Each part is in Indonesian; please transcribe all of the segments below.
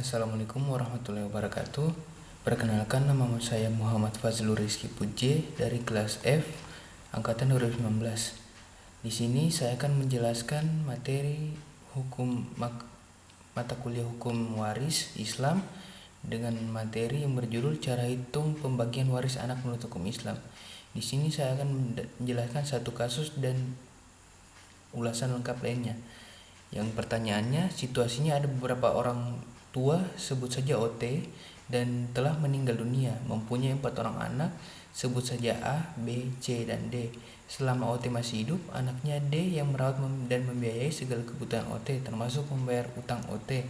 Assalamualaikum warahmatullahi wabarakatuh. Perkenalkan, nama saya Muhammad Fazlur Rizky Puje dari kelas F angkatan 2019. Di sini saya akan menjelaskan materi mata kuliah hukum waris Islam dengan materi yang berjudul cara hitung pembagian waris anak menurut hukum Islam. Di sini saya akan menjelaskan satu kasus dan ulasan lengkap lainnya. Yang pertanyaannya, situasinya ada beberapa orang tua, sebut saja OT, dan telah meninggal dunia, mempunyai 4 orang anak, sebut saja A, B, C, dan D. Selama OT masih hidup, anaknya D yang merawat dan membiayai segala kebutuhan OT, termasuk membayar utang OT.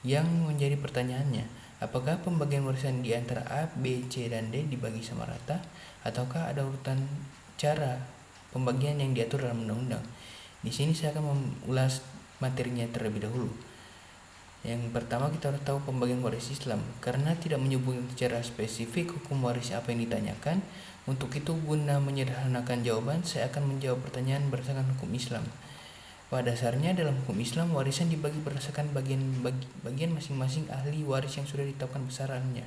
Yang menjadi pertanyaannya, apakah pembagian warisan di antara A, B, C, dan D dibagi sama rata, ataukah ada urutan cara pembagian yang diatur dalam undang-undang? Di sini saya akan mengulas materinya terlebih dahulu. Yang pertama, kita harus tahu pembagian waris Islam. Karena tidak menyebutkan secara spesifik hukum waris apa yang ditanyakan, untuk itu guna menyederhanakan jawaban, saya akan menjawab pertanyaan berdasarkan hukum Islam. Pada dasarnya dalam hukum Islam, warisan dibagi berdasarkan bagian masing-masing ahli waris yang sudah ditetapkan besarannya.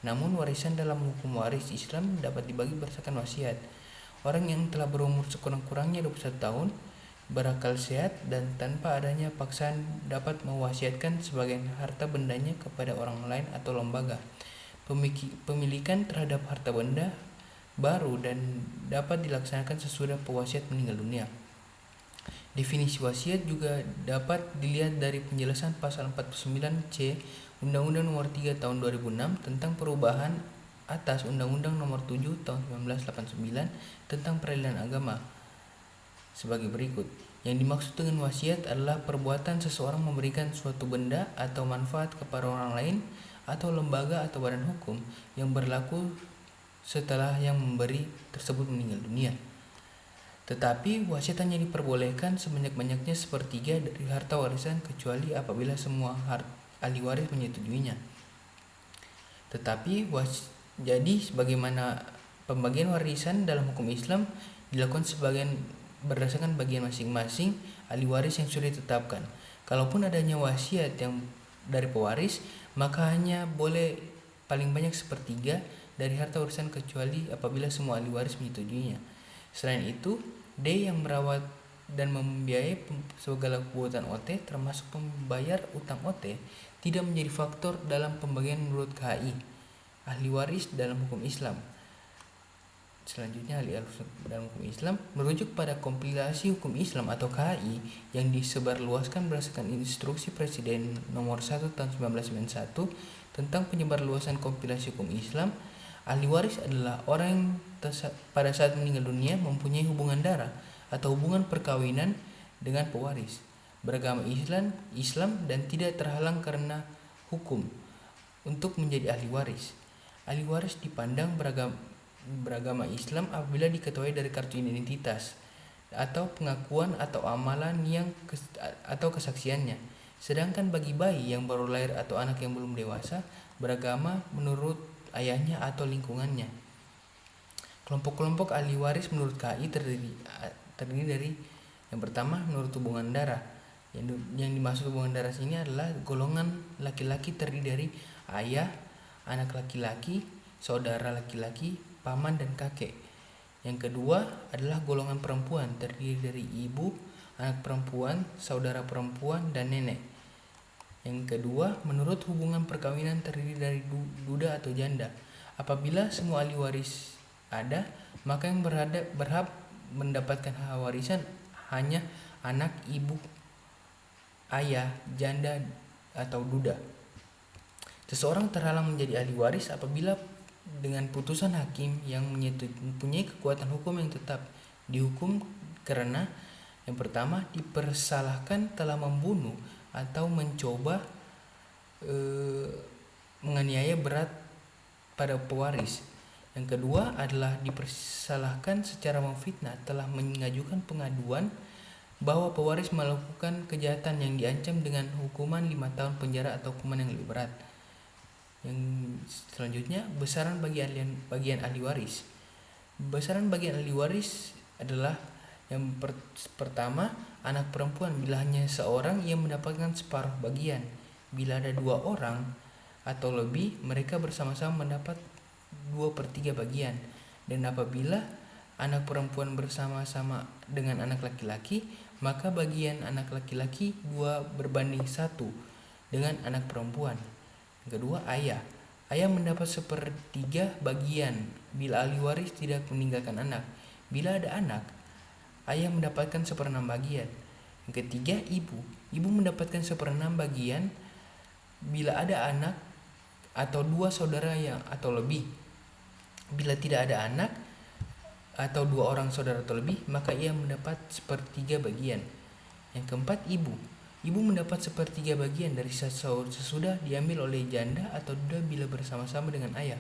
Namun warisan dalam hukum waris Islam dapat dibagi berdasarkan wasiat. Orang yang telah berumur sekurang-kurangnya 21 tahun, berakal sehat, dan tanpa adanya paksaan dapat mewasiatkan sebagian harta bendanya kepada orang lain atau lembaga. Pemilikan terhadap harta benda baru dan dapat dilaksanakan sesudah pewasiat meninggal dunia. Definisi wasiat juga dapat dilihat dari penjelasan pasal 49C Undang-Undang Nomor 3 Tahun 2006 tentang perubahan atas Undang-Undang Nomor 7 Tahun 1989 tentang peradilan agama sebagai berikut. Yang dimaksud dengan wasiat adalah perbuatan seseorang memberikan suatu benda atau manfaat kepada orang lain atau lembaga atau badan hukum yang berlaku setelah yang memberi tersebut meninggal dunia. Tetapi wasiat hanya diperbolehkan sebanyak-banyaknya sepertiga dari harta warisan kecuali apabila semua ahli waris menyetujuinya. Jadi sebagaimana pembagian warisan dalam hukum Islam dilakukan berdasarkan bagian masing-masing ahli waris yang sudah ditetapkan. Kalaupun adanya wasiat yang dari pewaris, maka hanya boleh paling banyak sepertiga dari harta warisan kecuali apabila semua ahli waris menyetujuinya. Selain itu, D yang merawat dan membiayai segala kebutuhan OT, termasuk membayar utang OT, tidak menjadi faktor dalam pembagian menurut KHI, ahli waris dalam hukum Islam. Selanjutnya, ahli waris dalam hukum Islam merujuk pada kompilasi hukum Islam atau KHI yang disebarluaskan berdasarkan instruksi Presiden Nomor 1 Tahun 1991 tentang penyebarluasan kompilasi hukum Islam. Ahli waris adalah orang yang pada saat meninggal dunia mempunyai hubungan darah atau hubungan perkawinan dengan pewaris, beragama Islam dan tidak terhalang karena hukum untuk menjadi ahli waris. Ahli waris dipandang beragama Islam apabila diketahui dari kartu identitas atau pengakuan atau amalan atau kesaksiannya. Sedangkan bagi bayi yang baru lahir atau anak yang belum dewasa, beragama menurut ayahnya atau lingkungannya. Kelompok-kelompok ahli waris menurut KHI terdiri dari yang pertama, menurut hubungan darah. Yang dimaksud hubungan darah sini adalah golongan laki-laki terdiri dari ayah, anak laki-laki, saudara laki-laki, paman, dan kakek. Yang kedua adalah golongan perempuan terdiri dari ibu, anak perempuan, saudara perempuan, dan nenek. Yang kedua, menurut hubungan perkawinan terdiri dari duda atau janda. Apabila semua ahli waris ada, maka yang berhak mendapatkan hak warisan hanya anak, ibu, ayah, janda, atau duda. Seseorang terhalang menjadi ahli waris apabila dengan putusan hakim yang mempunyai kekuatan hukum yang tetap dihukum karena yang pertama, dipersalahkan telah membunuh atau mencoba menganiaya berat pada pewaris. Yang kedua adalah dipersalahkan secara memfitnah telah mengajukan pengaduan bahwa pewaris melakukan kejahatan yang diancam dengan hukuman 5 tahun penjara atau hukuman yang lebih berat. Yang selanjutnya, besaran bagian ahli waris. Besaran bagian ahli waris adalah yang pertama, anak perempuan bila hanya seorang yang mendapatkan separuh bagian. Bila ada 2 orang atau lebih, mereka bersama-sama mendapat 2/3 bagian. Dan apabila anak perempuan bersama-sama dengan anak laki-laki, maka bagian anak laki-laki 2/1 dengan anak perempuan. Kedua, ayah. Ayah mendapat 1/3 bagian bila ahli waris tidak meninggalkan anak. Bila ada anak, ayah mendapatkan 1/6 bagian. Yang ketiga, ibu. Ibu mendapatkan 1/6 bagian bila ada anak atau 2 saudara yang atau lebih. Bila tidak ada anak atau 2 orang saudara atau lebih, maka ia mendapat 1/3 bagian. Yang keempat, ibu. Ibu mendapat 1/3 bagian dari sesudah diambil oleh janda atau duda bila bersama-sama dengan ayah.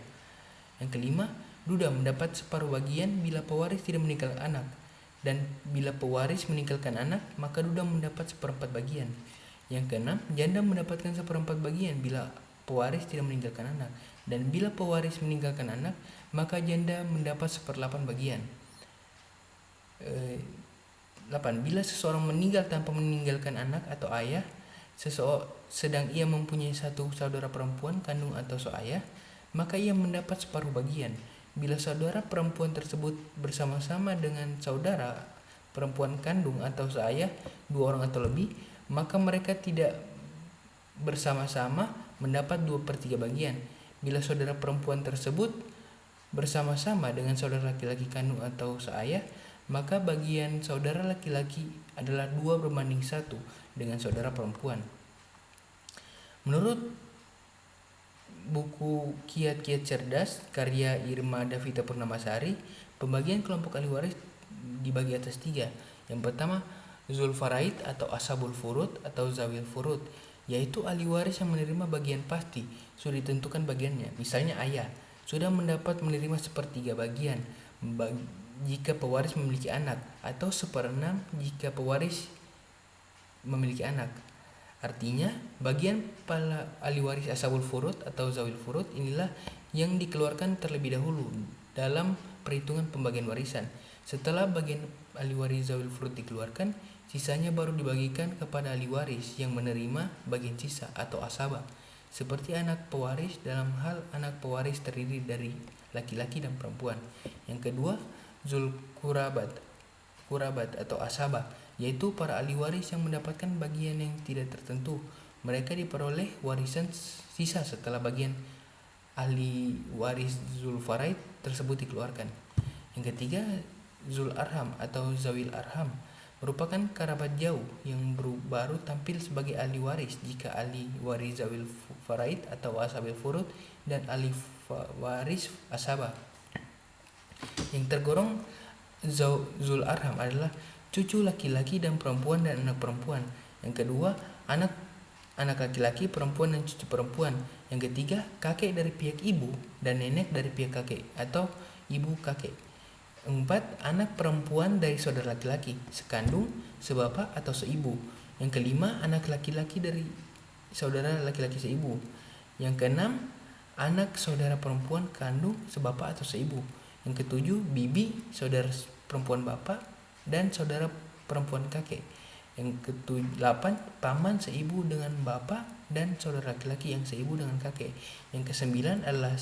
Yang kelima, duda mendapat 1/2 bagian bila pewaris tidak meninggalkan anak. Dan bila pewaris meninggalkan anak, maka duda mendapat 1/4 bagian. Yang keenam, janda mendapatkan 1/4 bagian bila pewaris tidak meninggalkan anak. Dan bila pewaris meninggalkan anak, maka janda mendapat 1/8 bagian. 8. Bila seseorang meninggal tanpa meninggalkan anak atau ayah, sedang ia mempunyai 1 saudara perempuan kandung atau seayah, maka ia mendapat 1/2 bagian. Bila saudara perempuan tersebut bersama-sama dengan saudara perempuan kandung atau seayah 2 orang atau lebih, maka mereka tidak bersama-sama mendapat 2/3 bagian. Bila saudara perempuan tersebut bersama-sama dengan saudara laki-laki kandung atau seayah, maka bagian saudara laki-laki adalah 2/1 dengan saudara perempuan. Menurut buku Kiat-Kiat Cerdas karya Irma Davita Purnamasari, pembagian kelompok ahli waris dibagi atas 3. Yang pertama, Zul Faraid atau Ashabul Furud atau Zawil Furud, yaitu ahli waris yang menerima bagian pasti, sudah ditentukan bagiannya. Misalnya ayah sudah mendapat menerima 1/3 bagian jika pewaris memiliki anak, atau 1/6 jika pewaris memiliki anak. Artinya, bagian para ahli waris Ashabul Furud atau Zawil Furud inilah yang dikeluarkan terlebih dahulu dalam perhitungan pembagian warisan. Setelah bagian ahli waris Zawil Furud dikeluarkan, sisanya baru dibagikan kepada ahli waris yang menerima bagian sisa atau asabah. Seperti anak pewaris, dalam hal anak pewaris terdiri dari laki-laki dan perempuan. Yang kedua, Zul Kurabat atau asabah, yaitu para ahli waris yang mendapatkan bagian yang tidak tertentu. Mereka diperoleh warisan sisa setelah bagian ahli waris Zul Faraid tersebut dikeluarkan. Yang ketiga, Zul Arham atau Zawil Arham, merupakan kerabat jauh yang baru tampil sebagai ahli waris jika ahli waris Zawil Faraid atau Ashabil Furud dan ahli waris asabah. Yang tergolong Zul Arham adalah cucu laki-laki dan perempuan dan anak perempuan. Yang kedua, anak laki-laki, perempuan dan cucu perempuan. Yang ketiga, kakek dari pihak ibu dan nenek dari pihak kakek atau ibu kakek. 4. Anak perempuan dari saudara laki-laki, sekandung, sebapak atau seibu. Yang kelima, anak laki-laki dari saudara laki-laki seibu. Yang keenam, anak saudara perempuan kandung, sebapak atau seibu. Yang ketujuh, bibi, saudara perempuan bapak dan saudara perempuan kakek. Yang ke-8, paman seibu dengan bapak dan saudara laki-laki yang seibu dengan kakek. Yang ke-9 adalah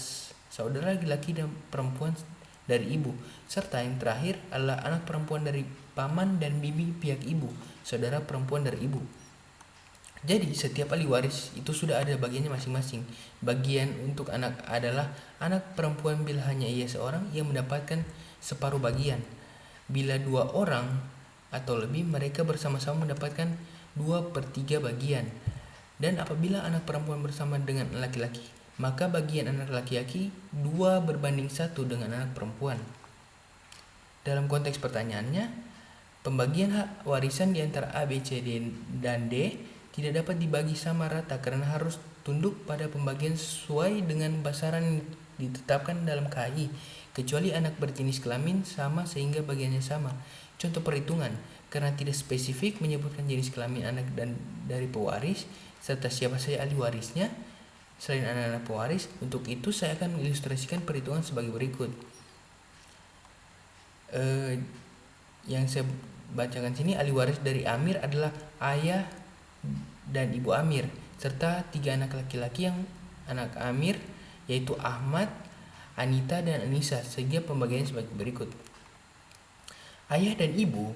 saudara laki-laki dan perempuan dari ibu. Serta yang terakhir adalah anak perempuan dari paman dan bibi pihak ibu, saudara perempuan dari ibu. Jadi setiap ahli waris itu sudah ada bagiannya masing-masing. Bagian untuk anak adalah anak perempuan bila hanya ia seorang yang mendapatkan separuh bagian. Bila 2 orang atau lebih, mereka bersama-sama mendapatkan 2/3 bagian. Dan apabila anak perempuan bersama dengan laki-laki, maka bagian anak laki-laki 2/1 dengan anak perempuan. Dalam konteks pertanyaannya, pembagian hak warisan di antara A, B, C, D, dan D tidak dapat dibagi sama rata karena harus tunduk pada pembagian sesuai dengan besaran yang ditetapkan dalam KAI, kecuali anak berjenis kelamin sama sehingga bagiannya sama. Contoh perhitungan, karena tidak spesifik menyebutkan jenis kelamin anak dan dari pewaris serta siapa saja ahli warisnya selain anak-anak pewaris. Untuk itu saya akan mengilustrasikan perhitungan sebagai berikut. Yang saya bacakan sini, ahli waris dari Amir adalah ayah dan ibu Amir, serta 3 anak laki-laki yang anak Amir, yaitu Ahmad, Anita, dan Anissa, sehingga pembagiannya sebagai berikut. Ayah dan ibu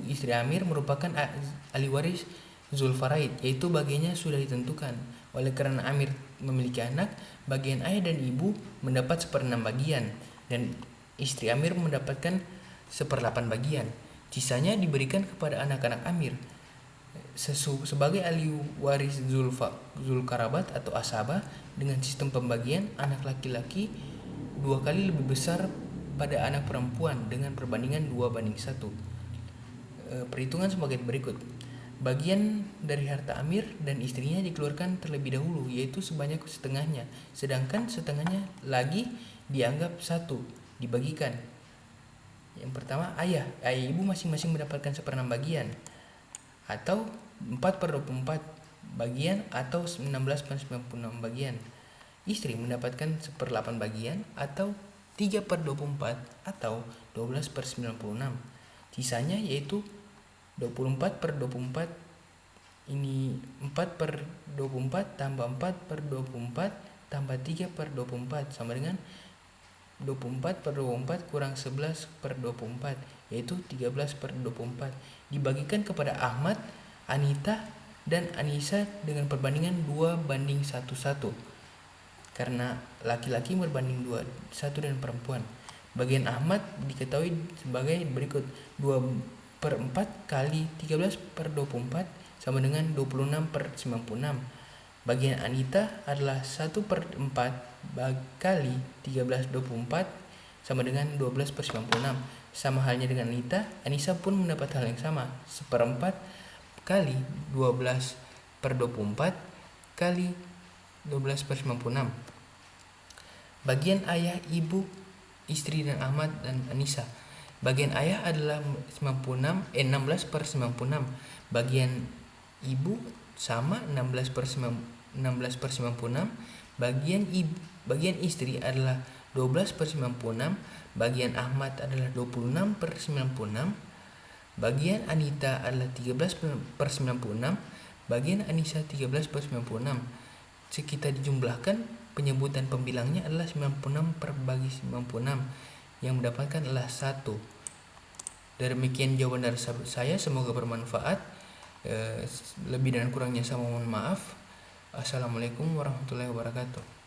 istri Amir merupakan ahli waris Zulfaraid, yaitu bagiannya sudah ditentukan. Oleh karena Amir memiliki anak, bagian ayah dan ibu mendapat 1/6 bagian, dan istri Amir mendapatkan 1/8 bagian. Sisanya diberikan kepada anak-anak Amir sebagai ahli waris Zulkarabat atau asabah, dengan sistem pembagian anak laki-laki 2 kali lebih besar pada anak perempuan dengan perbandingan 2:1. Perhitungan sebagai berikut. Bagian dari harta Amir dan istrinya dikeluarkan terlebih dahulu, yaitu sebanyak setengahnya, sedangkan setengahnya lagi dianggap 1 dibagikan. Yang pertama, ayah ibu masing-masing mendapatkan 1/6 bagian, atau 4/24 bagian, atau 16/96 bagian. Istri mendapatkan 1/8 bagian, atau 3/24, atau 12/96. Sisanya yaitu 24/24, ini 4/24 tambah 4/24 tambah 3/24 sama dengan 24/24 kurang 11/24, yaitu 13/24, dibagikan kepada Ahmad, Anita, dan Anissa dengan perbandingan 2:1:1, karena laki-laki berbanding 1 dan perempuan. Bagian Ahmad diketahui sebagai berikut: 2/4 kali 13/24 sama dengan 26/96. Bagian Anita adalah 1/4 kali 13/24 sama dengan 12/96. Sama halnya dengan Anita, Anissa pun mendapat hal yang sama, 1/4 kali 12/24 kali 12/96. Bagian ayah, ibu, istri, dan Ahmad dan Anissa. Bagian ayah adalah 16/96. Bagian ibu sama 16/96. Bagian istri adalah 12/96. Bagian Ahmad adalah 26/96. Bagian Anita adalah 13/96. Bagian Anissa 13/96. Jika dijumlahkan, penyebutan pembilangnya adalah 96/96, yang mendapatkan adalah 1. Demikian jawaban dari saya, semoga bermanfaat. Lebih dan kurangnya saya mohon maaf. Assalamualaikum warahmatullahi wabarakatuh.